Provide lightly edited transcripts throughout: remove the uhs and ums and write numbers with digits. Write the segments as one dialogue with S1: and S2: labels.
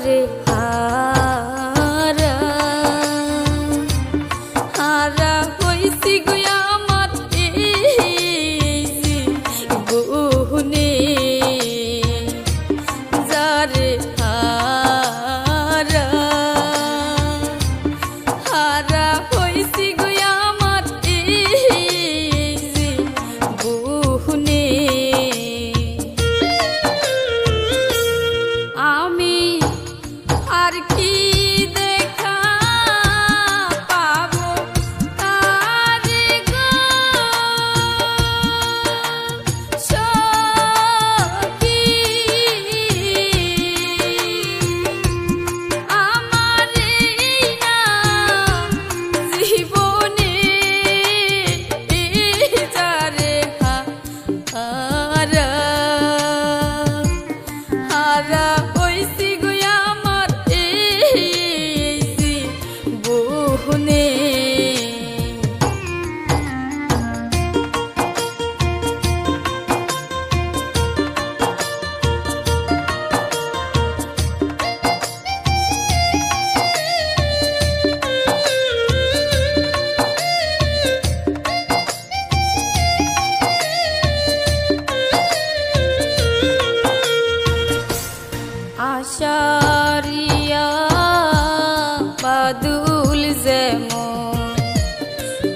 S1: যারে হারা হারা হইছি গো আমার এই জীবনে যারে হারা হারা হইছি গো আমার এই জীবনে আমি আর কি দেখা পাবো তারে গো সখী আমার এই না জীবনে যারে হারা হারা হইছি গো আমার এই জীবনে আশারিয়া বাদুল যেমন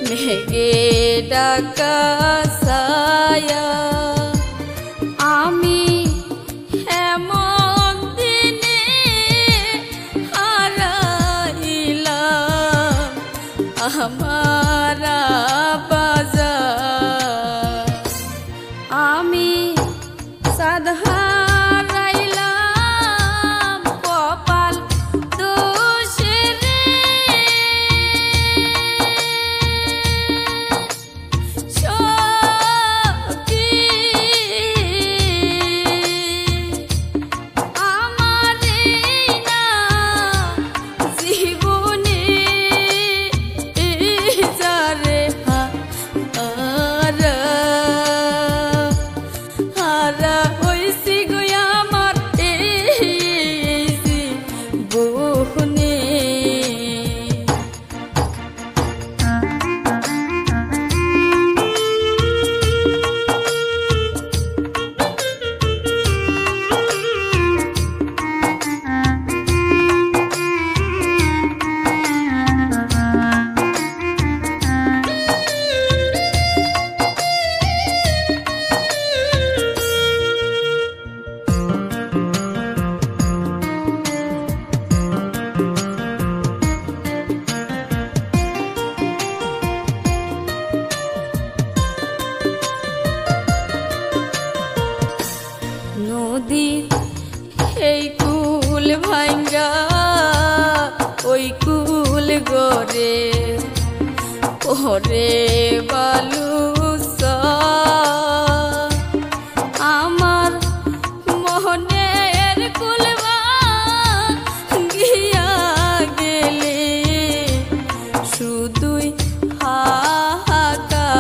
S1: মেঘে ডাকা ছায়া আমি এমন দিনে হারাইলাম আমারা বাজার আমি সাধা নদীর এই কুল ভাঙ্গা ওই কুল গরে ওরে বালু আমার মোহনের কুল ভাঙ্গিয়া গেলে শুধুই হাহাকার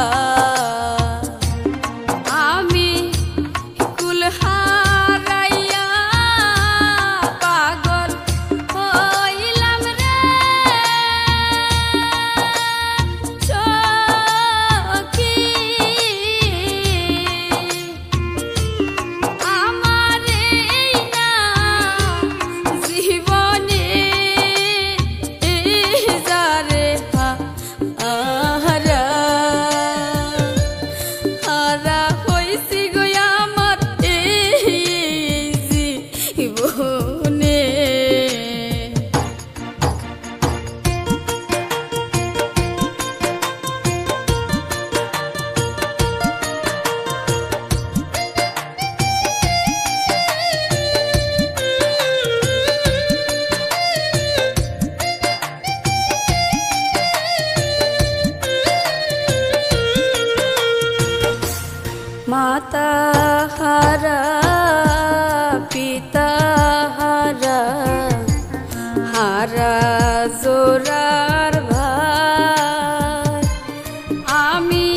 S1: আমি কুল হারাইয়া পাগল হইলাম রে সখী আমার এই না জীবনে যারে হারা হারা হইছি গো আমার এই জীবনে মাতা হারা পিতা হারা হারা জোরার ভাই আমি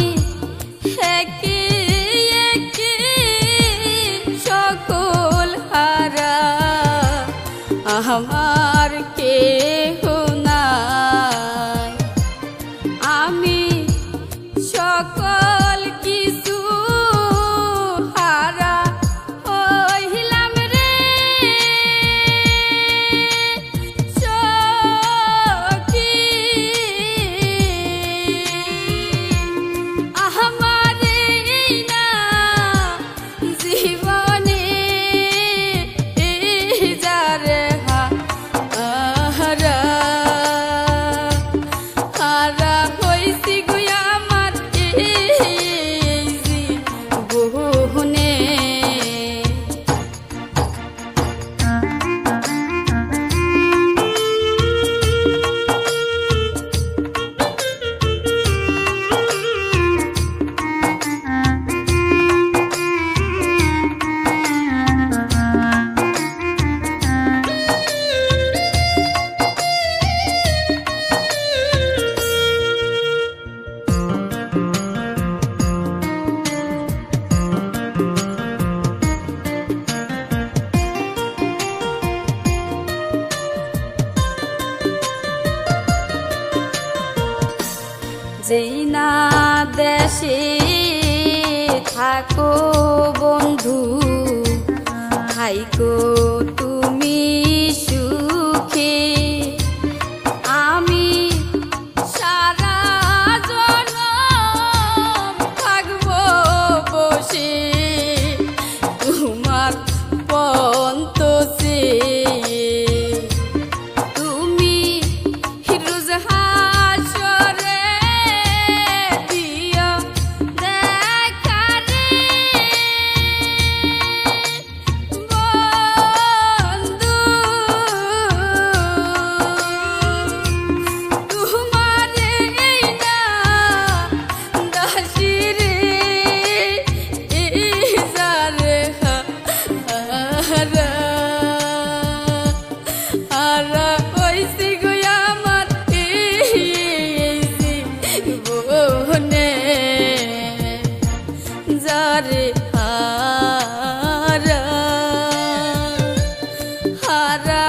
S1: একে একে সকল হারা জীবনে যেই না দেশে থাকো বন্ধু থাইকো তুমি সুখে আমি সারা জনম থাকবো বসে তোমার পন্তসে তুমি রোজ হাসরে দিও দেখা রে বন্ধু তোমার এই না দাসী রে ইজারে হারা হারা হইছি গো আমার এই জীবনে যারে হারা হারা